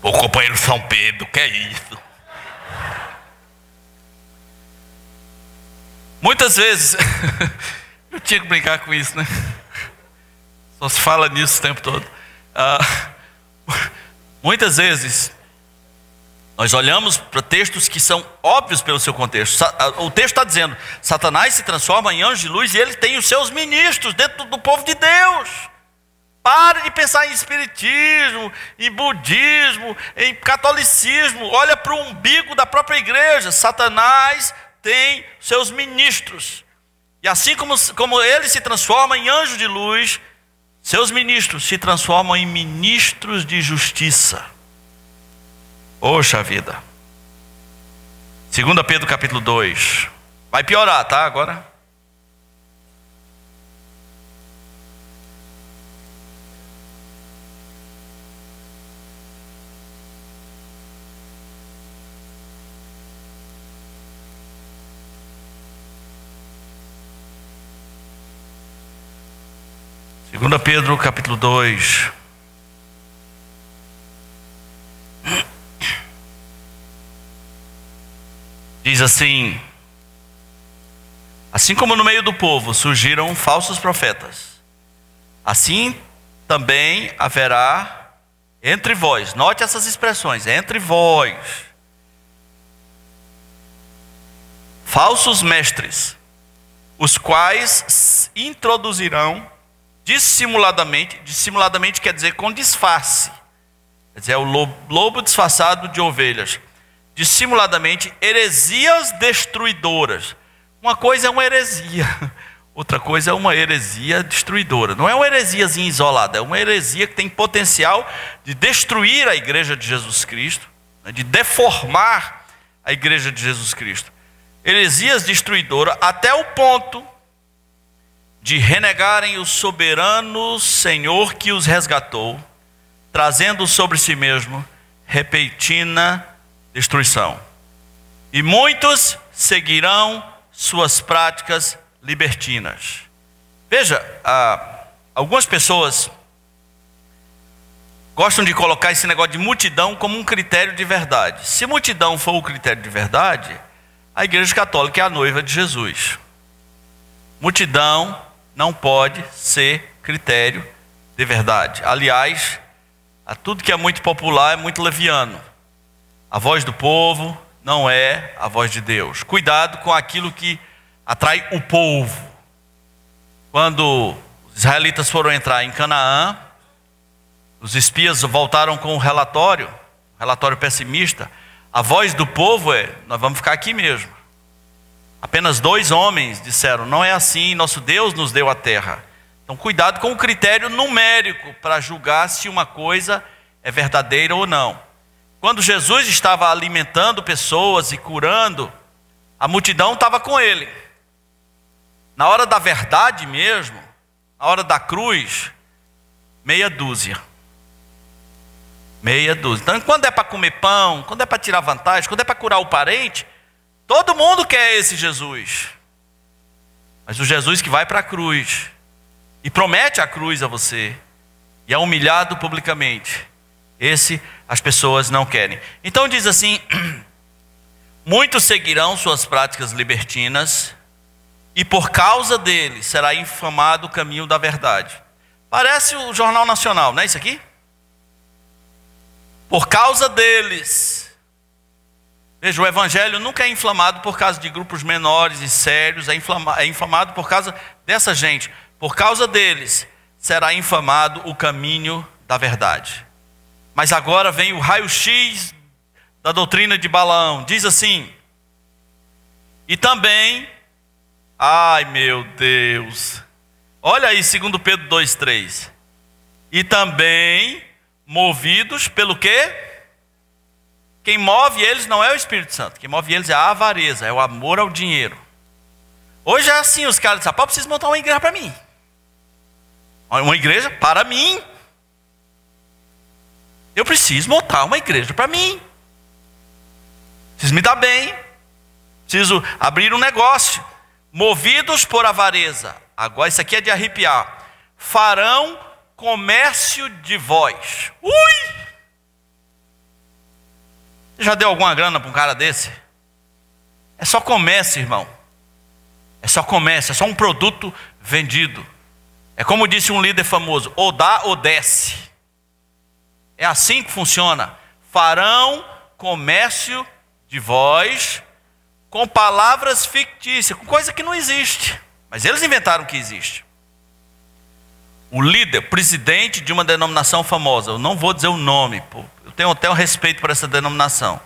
Ô companheiro São Pedro, que é isso? Muitas vezes, eu tinha que brincar com isso, né? Só se fala nisso o tempo todo. Muitas vezes, nós olhamos para textos que são óbvios pelo seu contexto. O texto está dizendo, Satanás se transforma em anjo de luz e ele tem os seus ministros dentro do povo de Deus. Pare de pensar em espiritismo, em budismo, em catolicismo. Olha para o umbigo da própria igreja. Satanás tem seus ministros. E assim como ele se transforma em anjo de luz, seus ministros se transformam em ministros de justiça. Poxa vida. 2 Pedro capítulo 2. Vai piorar, tá? Agora. Segunda Pedro capítulo 2. Diz assim: assim como no meio do povo surgiram falsos profetas, assim também haverá entre vós, note essas expressões, entre vós, falsos mestres, os quais introduzirão dissimuladamente quer dizer com disfarce, quer dizer, é o lobo disfarçado de ovelhas, dissimuladamente heresias destruidoras. Uma coisa é uma heresia, outra coisa é uma heresia destruidora. Não é uma heresiazinha isolada, é uma heresia que tem potencial de destruir a igreja de Jesus Cristo, de deformar a igreja de Jesus Cristo. Heresias destruidoras até o ponto de renegarem o soberano Senhor que os resgatou, trazendo sobre si mesmo repentina destruição. E muitos seguirão suas práticas libertinas. Veja, algumas pessoas gostam de colocar esse negócio de multidão como um critério de verdade. Se multidão for o critério de verdade, a Igreja Católica é a noiva de Jesus. Multidão não pode ser critério de verdade. Aliás, tudo que é muito popular é muito leviano. A voz do povo não é a voz de Deus. Cuidado com aquilo que atrai o povo. Quando os israelitas foram entrar em Canaã, os espias voltaram com um relatório pessimista. A voz do povo é: nós vamos ficar aqui mesmo. Apenas 2 homens disseram: não é assim, nosso Deus nos deu a terra. Então cuidado com o critério numérico para julgar se uma coisa é verdadeira ou não. Quando Jesus estava alimentando pessoas e curando, a multidão estava com ele. Na hora da verdade mesmo, na hora da cruz, meia dúzia. Meia dúzia. Então quando é para comer pão, quando é para tirar vantagem, quando é para curar o parente, todo mundo quer esse Jesus. Mas o Jesus que vai para a cruz e promete a cruz a você e é humilhado publicamente, esse as pessoas não querem. Então diz assim: muitos seguirão suas práticas libertinas e por causa deles será infamado o caminho da verdade. Parece o Jornal Nacional, não é isso aqui? Por causa deles. Veja, o evangelho nunca é inflamado por causa de grupos menores e sérios, é inflamado por causa dessa gente. Por causa deles será infamado o caminho da verdade. Mas agora vem o raio-x da doutrina de Balaão. Diz assim: e também, ai meu Deus, olha aí 2 Pedro 2,3. E também movidos pelo quê? Quem move eles não é o Espírito Santo. Quem move eles é a avareza, é o amor ao dinheiro. Hoje é assim, os caras dizem: pá, preciso montar uma igreja para mim. Uma igreja para mim. Eu preciso montar uma igreja para mim. Preciso me dar bem. Preciso abrir um negócio. Movidos por avareza. Agora isso aqui é de arrepiar. Farão comércio de vós. Ui! Você já deu alguma grana para um cara desse? É só comércio, irmão. É só comércio, é só um produto vendido. É como disse um líder famoso: ou dá ou desce. É assim que funciona. Farão comércio de vós com palavras fictícias, com coisa que não existe. Mas eles inventaram que existe. O líder, presidente de uma denominação famosa, eu não vou dizer o nome, eu tenho até um respeito por essa denominação.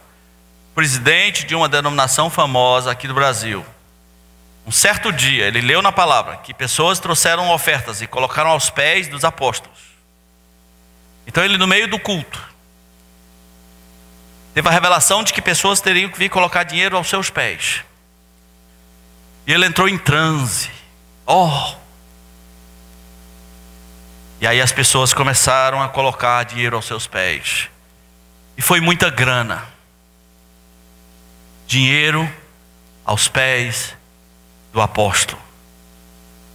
Presidente de uma denominação famosa aqui do Brasil. Um certo dia, ele leu na palavra que pessoas trouxeram ofertas e colocaram aos pés dos apóstolos. Então ele, no meio do culto, teve a revelação de que pessoas teriam que vir colocar dinheiro aos seus pés. E ele entrou em transe. E aí as pessoas começaram a colocar dinheiro aos seus pés. E foi muita grana. Dinheiro aos pés do apóstolo.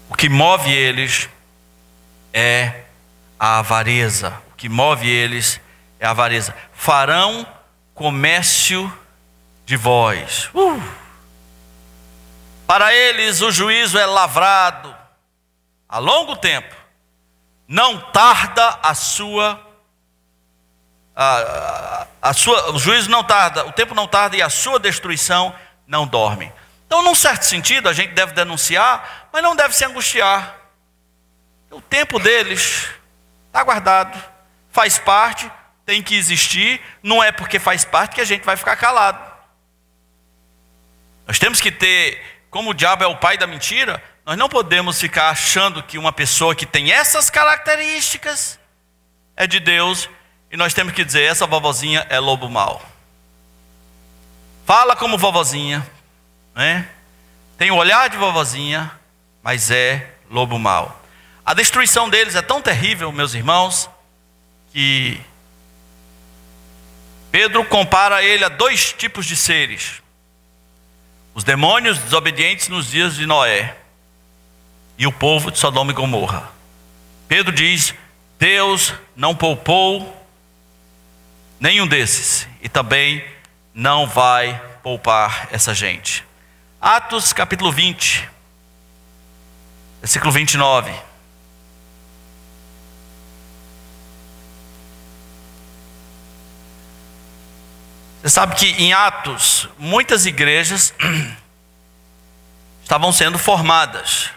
O que move eles é a avareza. O que move eles é a avareza. Farão comércio de vós. Para eles o juízo é lavrado a longo tempo. Não tarda o juízo não tarda, o tempo não tarda e a sua destruição não dorme. Então, num certo sentido, a gente deve denunciar, mas não deve se angustiar. O tempo deles está guardado, faz parte, tem que existir. Não é porque faz parte que a gente vai ficar calado. Nós temos que ter, como o diabo é o pai da mentira, nós não podemos ficar achando que uma pessoa que tem essas características é de Deus, e nós temos que dizer: essa vovozinha é lobo mau. Fala como vovozinha, né? Tem o olhar de vovozinha, mas é lobo mau. A destruição deles é tão terrível, meus irmãos, que Pedro compara ele a dois tipos de seres: os demônios desobedientes nos dias de Noé e o povo de Sodoma e Gomorra. Pedro diz: Deus não poupou nenhum desses e também não vai poupar essa gente. Atos capítulo 20, versículo 29. Você sabe que em Atos muitas igrejas estavam sendo formadas.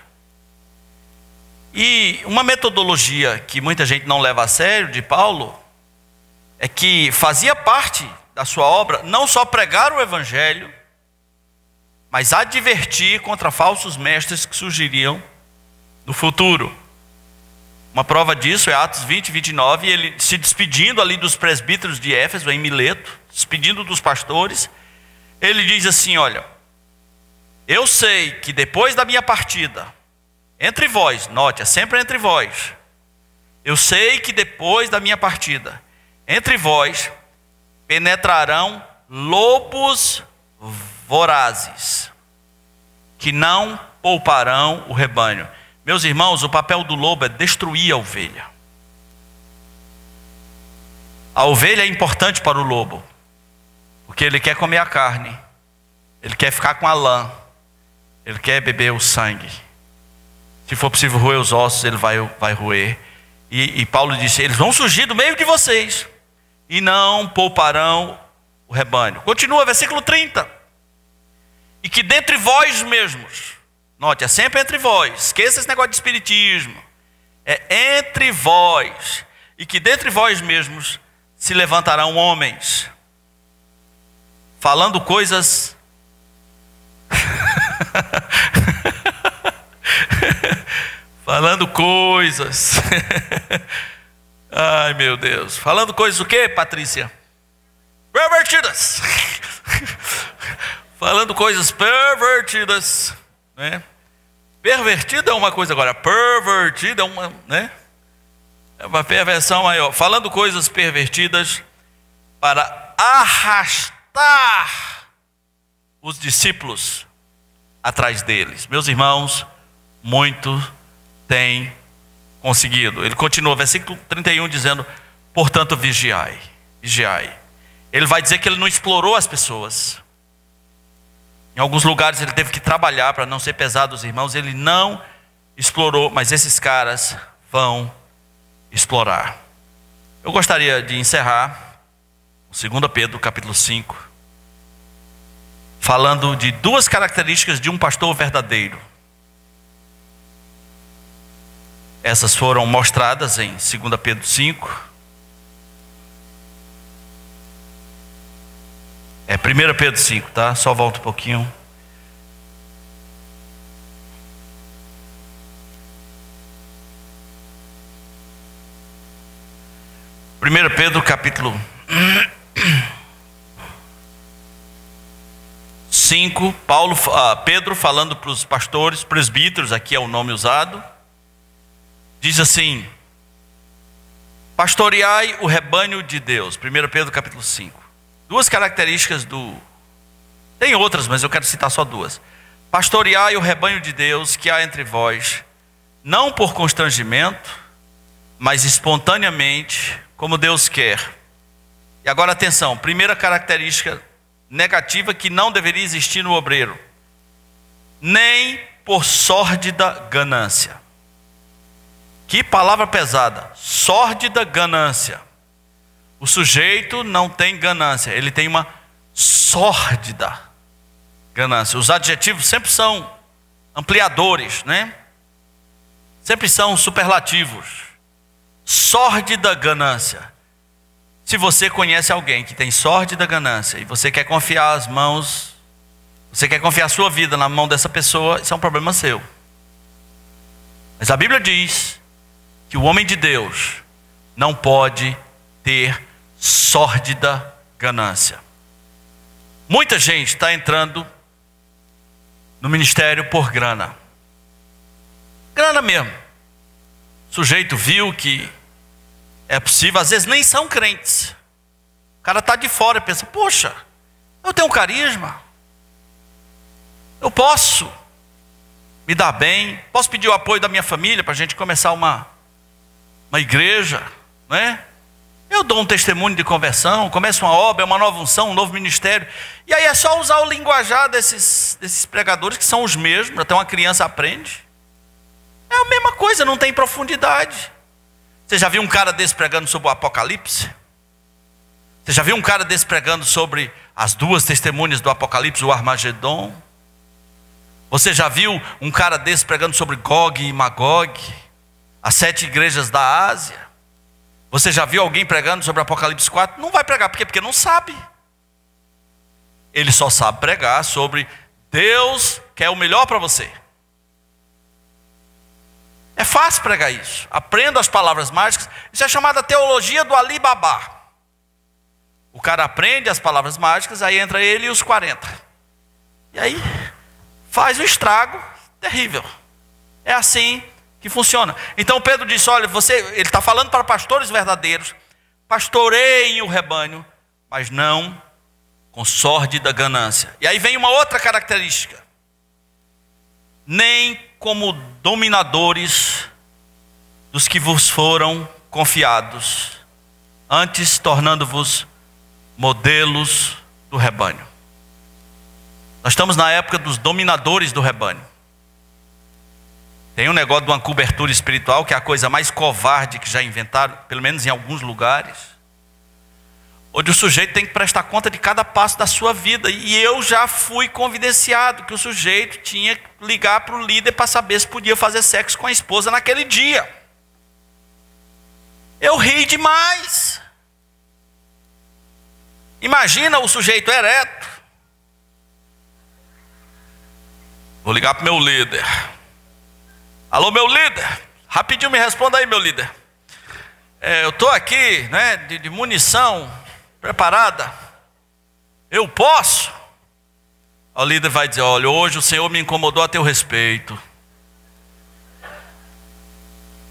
E uma metodologia que muita gente não leva a sério de Paulo é que fazia parte da sua obra não só pregar o evangelho, mas advertir contra falsos mestres que surgiriam no futuro. Uma prova disso é Atos 20, 29, ele se despedindo ali dos presbíteros de Éfeso, em Mileto, despedindo dos pastores, ele diz assim: olha, eu sei que depois da minha partida, entre vós, note, é sempre entre vós. Eu sei que depois da minha partida, entre vós, penetrarão lobos vorazes, que não pouparão o rebanho. Meus irmãos, o papel do lobo é destruir a ovelha. A ovelha é importante para o lobo, porque ele quer comer a carne, ele quer ficar com a lã, ele quer beber o sangue. Se for possível roer os ossos, ele vai roer. E Paulo disse: eles vão surgir do meio de vocês e não pouparão o rebanho. Continua, versículo 30. E que dentre vós mesmos, note, é sempre entre vós, esqueça esse negócio de espiritismo, é entre vós, e que dentre vós mesmos se levantarão homens, falando coisas falando coisas ai meu Deus, falando coisas o quê, Patrícia? Pervertidas. Falando coisas pervertidas, né? Pervertida é uma coisa, agora pervertida é uma, né? É uma perversão maior. Falando coisas pervertidas para arrastar os discípulos atrás deles. Meus irmãos, muito tem conseguido. Ele continua, versículo 31, dizendo: portanto, vigiai, vigiai. Ele vai dizer que ele não explorou as pessoas. Em alguns lugares ele teve que trabalhar para não ser pesado aos irmãos. Ele não explorou, mas esses caras vão explorar. Eu gostaria de encerrar o 2 Pedro capítulo 5, falando de duas características de um pastor verdadeiro. Essas foram mostradas em 2 Pedro 5. É 1 Pedro 5, tá? Só volta um pouquinho. Primeiro Pedro capítulo 5, Pedro falando para os pastores, presbíteros, aqui é o nome usado, diz assim: pastoreai o rebanho de Deus. 1 Pedro capítulo 5. Duas características tem outras, mas eu quero citar só duas. Pastoreai o rebanho de Deus que há entre vós, não por constrangimento, mas espontaneamente, como Deus quer. E agora atenção, primeira característica negativa que não deveria existir no obreiro: nem por sórdida ganância. Que palavra pesada, sórdida ganância. O sujeito não tem ganância, ele tem uma sórdida ganância. Os adjetivos sempre são ampliadores, né? Sempre são superlativos. Sórdida ganância. Se você conhece alguém que tem sórdida ganância e você quer confiar as mãos, você quer confiar a sua vida na mão dessa pessoa, isso é um problema seu. Mas a Bíblia diz que o homem de Deus não pode ter sórdida ganância. Muita gente está entrando no ministério por grana. Grana mesmo. O sujeito viu que é possível, às vezes nem são crentes. O cara está de fora e pensa: poxa, eu tenho carisma, eu posso me dar bem, posso pedir o apoio da minha família para a gente começar uma igreja, não é? Eu dou um testemunho de conversão, começo uma obra, uma nova unção, um novo ministério. E aí é só usar o linguajar desses pregadores, que são os mesmos, até uma criança aprende. É a mesma coisa, não tem profundidade. Você já viu um cara desse pregando sobre o Apocalipse? Você já viu um cara desse pregando sobre as duas testemunhas do Apocalipse, o Armagedon? Você já viu um cara desse pregando sobre Gog e Magog, as 7 igrejas da Ásia? Você já viu alguém pregando sobre Apocalipse 4? Não vai pregar, por quê? Porque não sabe. Ele só sabe pregar sobre Deus quer o melhor para você. É fácil pregar isso. Aprenda as palavras mágicas. Isso é chamada teologia do Ali Babá. O cara aprende as palavras mágicas, aí entra ele e os 40. E aí faz um estrago terrível. É assim que funciona. Então Pedro disse: olha, ele está falando para pastores verdadeiros: pastoreiem o rebanho, mas não com sórdida ganância. E aí vem uma outra característica: nem como dominadores dos que vos foram confiados, antes tornando-vos modelos do rebanho. Nós estamos na época dos dominadores do rebanho. Tem um negócio de uma cobertura espiritual que é a coisa mais covarde que já inventaram, pelo menos em alguns lugares, onde o sujeito tem que prestar conta de cada passo da sua vida. E eu já fui confidenciado que o sujeito tinha que ligar para o líder para saber se podia fazer sexo com a esposa naquele dia. Eu ri demais. Imagina o sujeito ereto. Vou ligar para o meu líder. Alô, meu líder, rapidinho me responda aí, meu líder. Eu estou aqui, né, de munição preparada. Eu posso? O líder vai dizer: olha, hoje o Senhor me incomodou a teu respeito.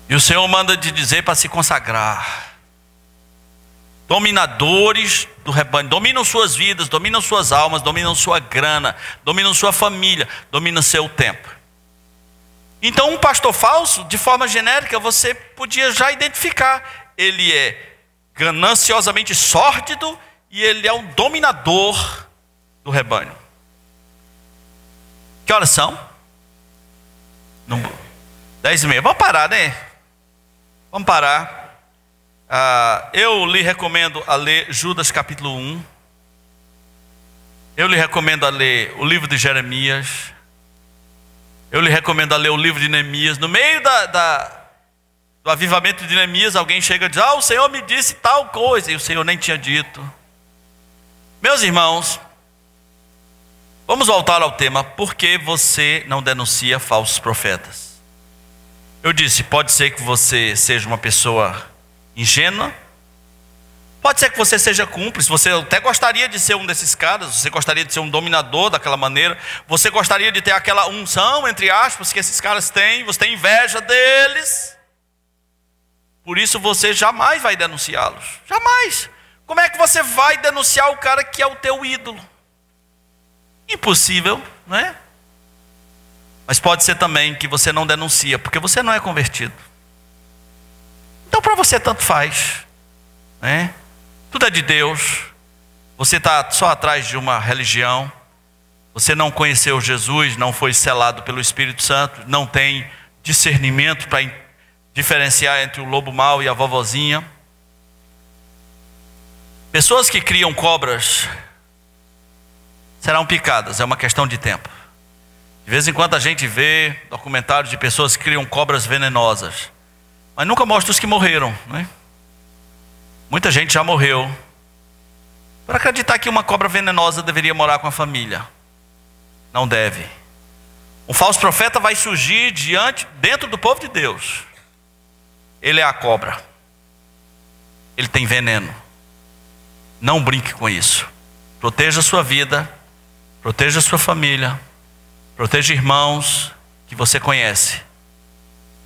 E o Senhor manda te dizer para se consagrar. Dominadores do rebanho, dominam suas vidas, dominam suas almas, dominam sua grana, dominam sua família, dominam seu tempo. Então um pastor falso, de forma genérica, você podia já identificar. Ele é gananciosamente sórdido e ele é um dominador do rebanho. Que horas são? 10h30. Vamos parar, né? Vamos parar. Eu lhe recomendo a ler Judas capítulo 1. Eu lhe recomendo a ler o livro de Jeremias. Eu lhe recomendo a ler o livro de Neemias. No meio do avivamento de Neemias, alguém chega e diz: o Senhor me disse tal coisa, e o Senhor nem tinha dito. Meus irmãos, vamos voltar ao tema: por que você não denuncia falsos profetas? Eu disse, pode ser que você seja uma pessoa ingênua, pode ser que você seja cúmplice, você até gostaria de ser um desses caras, você gostaria de ser um dominador daquela maneira, você gostaria de ter aquela unção, entre aspas, que esses caras têm, você tem inveja deles, por isso você jamais vai denunciá-los, jamais. Como é que você vai denunciar o cara que é o teu ídolo? Impossível, não é? Mas pode ser também que você não denuncia, porque você não é convertido. Então para você tanto faz, né? Tudo é de Deus. Você está só atrás de uma religião. Você não conheceu Jesus, não foi selado pelo Espírito Santo, não tem discernimento para diferenciar entre o lobo mau e a vovozinha. Pessoas que criam cobras serão picadas, é uma questão de tempo. De vez em quando a gente vê documentários de pessoas que criam cobras venenosas, mas nunca mostra os que morreram, né? Muita gente já morreu para acreditar que uma cobra venenosa deveria morar com a família. Não deve. Um falso profeta vai surgir dentro do povo de Deus. Ele é a cobra. Ele tem veneno. Não brinque com isso. Proteja a sua vida, proteja a sua família, proteja irmãos que você conhece.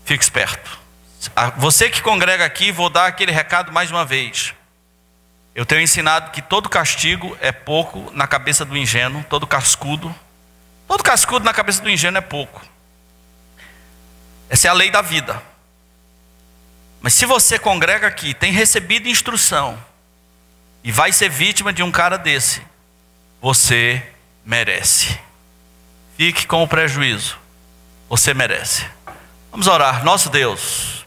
Fique esperto. Você que congrega aqui, vou dar aquele recado mais uma vez. Eu tenho ensinado que todo castigo é pouco na cabeça do ingênuo, todo cascudo na cabeça do ingênuo é pouco. Essa é a lei da vida. Mas se você congrega aqui, tem recebido instrução e vai ser vítima de um cara desse, você merece. Fique com o prejuízo. Você merece. Vamos orar. Nosso Deus,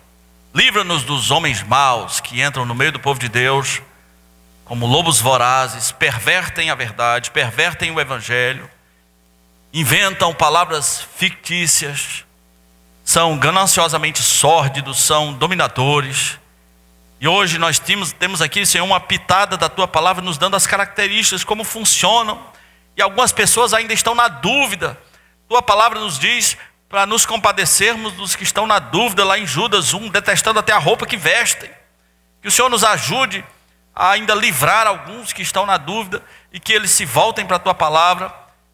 livra-nos dos homens maus que entram no meio do povo de Deus como lobos vorazes, pervertem a verdade, pervertem o evangelho, inventam palavras fictícias, são gananciosamente sórdidos, são dominadores. E hoje nós temos aqui, Senhor, uma pitada da Tua palavra nos dando as características, como funcionam. E algumas pessoas ainda estão na dúvida. Tua palavra nos diz para nos compadecermos dos que estão na dúvida, lá em Judas 1, detestando até a roupa que vestem. Que o Senhor nos ajude a ainda livrar alguns que estão na dúvida e que eles se voltem para a Tua palavra,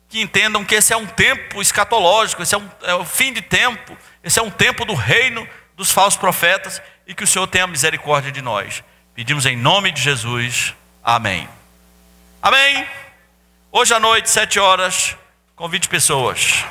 que entendam que esse é um tempo escatológico, esse é o fim de tempo, esse é um tempo do reino dos falsos profetas e que o Senhor tenha misericórdia de nós. Pedimos em nome de Jesus. Amém. Amém. Hoje à noite, 7 horas, convide pessoas.